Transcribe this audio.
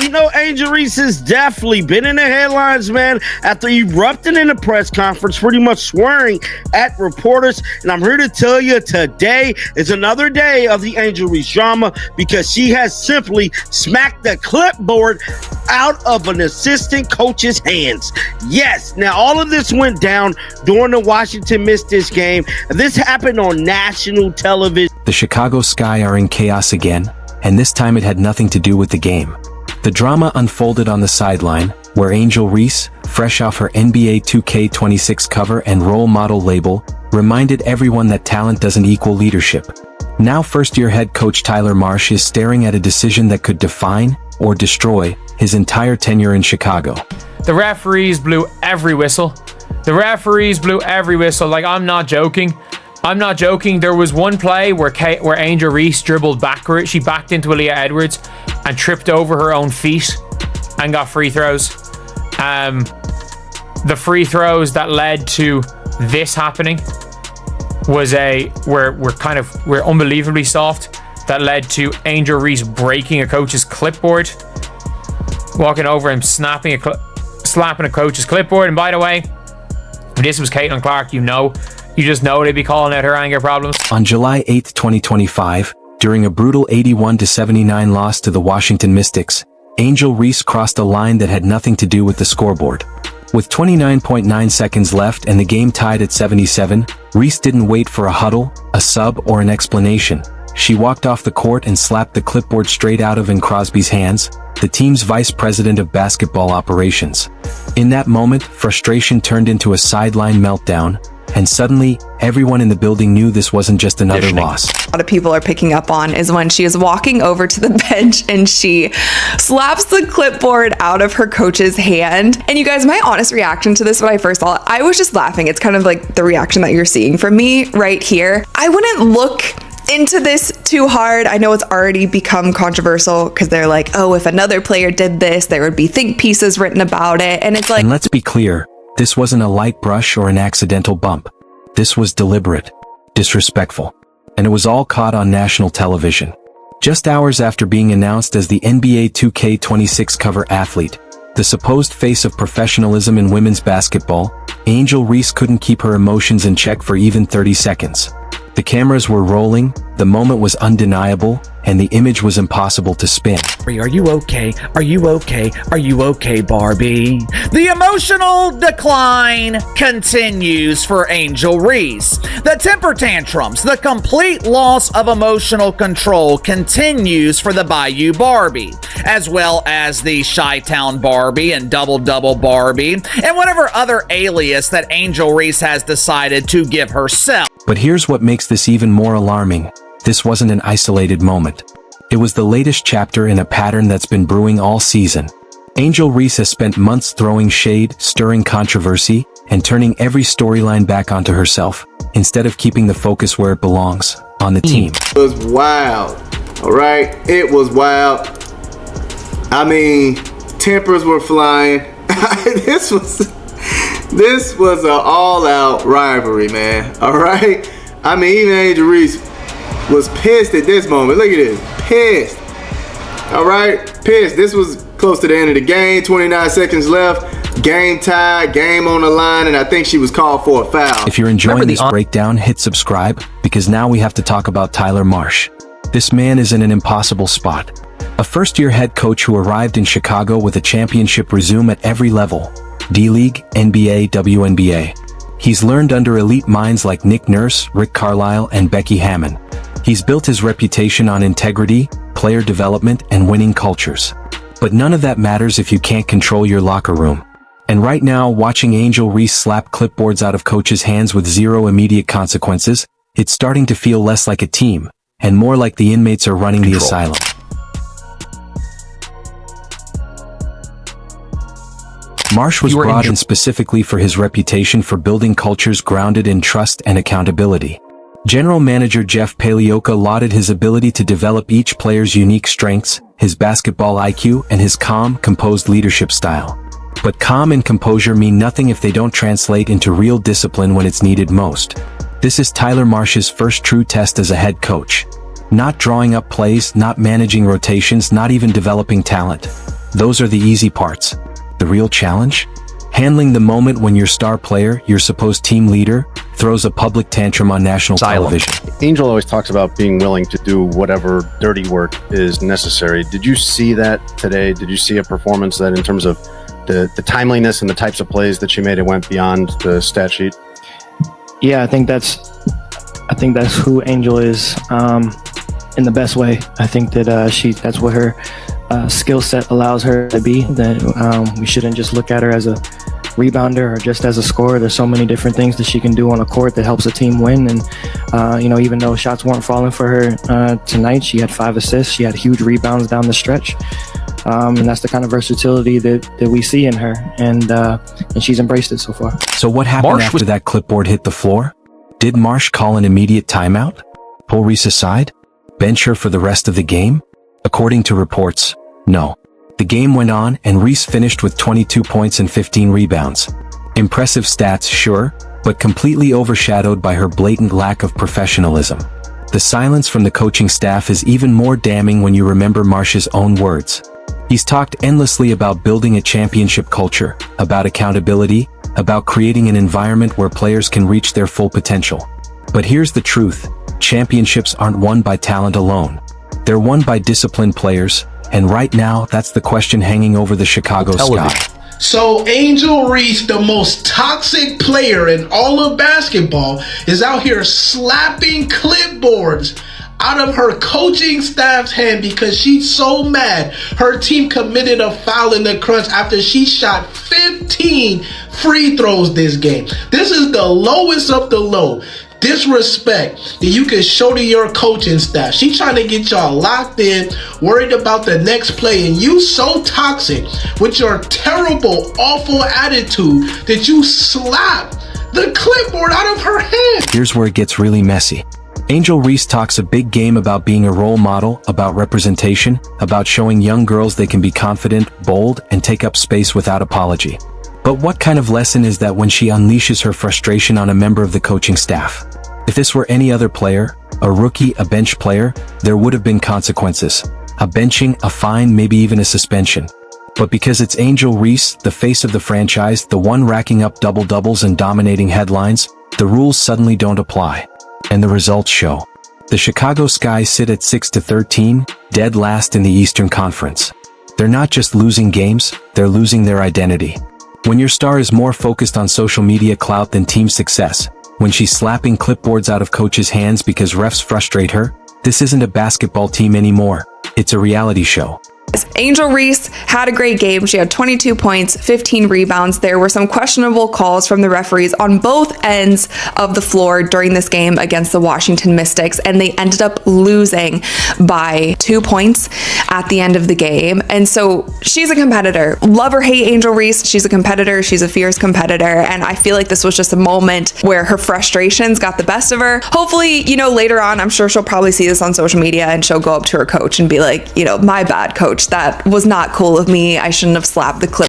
you know, Angel Reese has definitely been in the headlines, man, after erupting in the press conference, pretty much swearing at reporters. And I'm here to tell you today is another day of the Angel Reese drama because she has simply smacked the clipboard out of an assistant coach's hands. Yes, now all of this went down during the Washington missed this game. This happened on national television. The Chicago Sky are in chaos again, and this time it had nothing to do with the game. The drama unfolded on the sideline, where Angel Reese, fresh off her NBA 2K26 cover and role model label, reminded everyone that talent doesn't equal leadership. Now first-year head coach Tyler Marsh is staring at a decision that could define or destroy his entire tenure in Chicago. The referees blew every whistle. Like, I'm not joking. There was one play where Angel Reese dribbled backward. She backed into Aaliyah Edwards and tripped over her own feet and got free throws. The free throws that led to this happening were unbelievably soft. That led to Angel Reese breaking a coach's clipboard, walking over and slapping a coach's clipboard. And by the way, if this was Caitlin Clark, you just know they'd be calling out her anger problems. On July 8, 2025, during a brutal 81-79 loss to the Washington Mystics, Angel Reese crossed a line that had nothing to do with the scoreboard. With 29.9 seconds left and the game tied at 77, Reese didn't wait for a huddle, a sub, or an explanation. She walked off the court and slapped the clipboard straight out of Vin Crosby's hands, the team's vice president of basketball operations. In that moment, frustration turned into a sideline meltdown, and suddenly, everyone in the building knew this wasn't just another loss. A lot of people are picking up on is when she is walking over to the bench and she slaps the clipboard out of her coach's hand. And you guys, my honest reaction to this when I first saw it, I was just laughing. It's kind of like the reaction that you're seeing from me right here. I wouldn't look into this too hard. I know it's already become controversial because they're like, oh, if another player did this, there would be think pieces written about it. And it's like, and let's be clear, this wasn't a light brush or an accidental bump. This was deliberate, disrespectful, and it was all caught on national television. Just hours after being announced as the NBA 2K26 cover athlete, the supposed face of professionalism in women's basketball, Angel Reese couldn't keep her emotions in check for even 30 seconds. The cameras were rolling, the moment was undeniable, and the image was impossible to spin. Are you okay? Are you okay? Are you okay, Barbie? The emotional decline continues for Angel Reese. The temper tantrums, the complete loss of emotional control continues for the Bayou Barbie, as well as the Chi-Town Barbie and Double Double Barbie, and whatever other alias that Angel Reese has decided to give herself. But here's what makes this even more alarming. This wasn't an isolated moment. It was the latest chapter in a pattern that's been brewing all season. Angel Reese has spent months throwing shade, stirring controversy, and turning every storyline back onto herself, instead of keeping the focus where it belongs, on the team. It was wild, all right? It was wild. I mean, tempers were flying. This was an all-out rivalry, man, all right? I mean, even Angel Reese was pissed at this moment. Look at this, pissed. All right, pissed. This was close to the end of the game, 29 seconds left, game tied, game on the line, and I think she was called for a foul. If you're enjoying this breakdown, hit subscribe, because now we have to talk about Tyler Marsh. This man is in an impossible spot. A first-year head coach who arrived in Chicago with a championship resume at every level. D-League, NBA, WNBA. He's learned under elite minds like Nick Nurse, Rick Carlisle, and Becky Hammon. He's built his reputation on integrity, player development, and winning cultures. But none of that matters if you can't control your locker room. And right now, watching Angel Reese slap clipboards out of coaches' hands with zero immediate consequences, it's starting to feel less like a team, and more like the inmates are running the asylum. Marsh was brought in specifically for his reputation for building cultures grounded in trust and accountability. General Manager Jeff Palioka lauded his ability to develop each player's unique strengths, his basketball IQ, and his calm, composed leadership style. But calm and composure mean nothing if they don't translate into real discipline when it's needed most. This is Tyler Marsh's first true test as a head coach. Not drawing up plays, not managing rotations, not even developing talent. Those are the easy parts. The real challenge? Handling the moment when your star player, your supposed team leader, throws a public tantrum on national television. Angel always talks about being willing to do whatever dirty work is necessary. Did you see that today? Did you see a performance that in terms of the timeliness and the types of plays that she made, it went beyond the stat sheet? Yeah, I think that's who Angel is in the best way. I think that that's what her skill set allows her to be. That we shouldn't just look at her as a rebounder or just as a scorer. There's so many different things that she can do on a court that helps a team win. And even though shots weren't falling for her tonight, she had 5 assists. She had huge rebounds down the stretch. And that's the kind of versatility that we see in her, and she's embraced it so far. So what happened after that clipboard hit the floor? Did Marsh call an immediate timeout? Pull Reese aside? Bench her for the rest of the game? According to reports, no. The game went on, and Reese finished with 22 points and 15 rebounds. Impressive stats, sure, but completely overshadowed by her blatant lack of professionalism. The silence from the coaching staff is even more damning when you remember Marsh's own words. He's talked endlessly about building a championship culture, about accountability, about creating an environment where players can reach their full potential. But here's the truth: championships aren't won by talent alone. They're won by disciplined players, and right now, that's the question hanging over the Chicago sky. So Angel Reese, the most toxic player in all of basketball, is out here slapping clipboards out of her coaching staff's hand because she's so mad her team committed a foul in the crunch after she shot 15 free throws this game. This is the lowest of the low disrespect that you can show to your coaching staff. She trying to get y'all locked in, worried about the next play, and you so toxic with your terrible, awful attitude that you slap the clipboard out of her hand. Here's where it gets really messy. Angel Reese talks a big game about being a role model, about representation, about showing young girls they can be confident, bold, and take up space without apology. But what kind of lesson is that when she unleashes her frustration on a member of the coaching staff? If this were any other player, a rookie, a bench player, there would have been consequences. A benching, a fine, maybe even a suspension. But because it's Angel Reese, the face of the franchise, the one racking up double-doubles and dominating headlines, the rules suddenly don't apply. And the results show. The Chicago Sky sit at 6-13, dead last in the Eastern Conference. They're not just losing games, they're losing their identity. When your star is more focused on social media clout than team success, when she's slapping clipboards out of coaches' hands because refs frustrate her, this isn't a basketball team anymore. It's a reality show. Angel Reese had a great game. She had 22 points, 15 rebounds. There were some questionable calls from the referees on both ends of the floor during this game against the Washington Mystics, and they ended up losing by 2 points at the end of the game. And so she's a competitor. Love or hate Angel Reese, she's a competitor. She's a fierce competitor. And I feel like this was just a moment where her frustrations got the best of her. Hopefully, later on, I'm sure she'll probably see this on social media and she'll go up to her coach and be like, my bad, coach. That was not cool of me. I shouldn't have slapped the clip.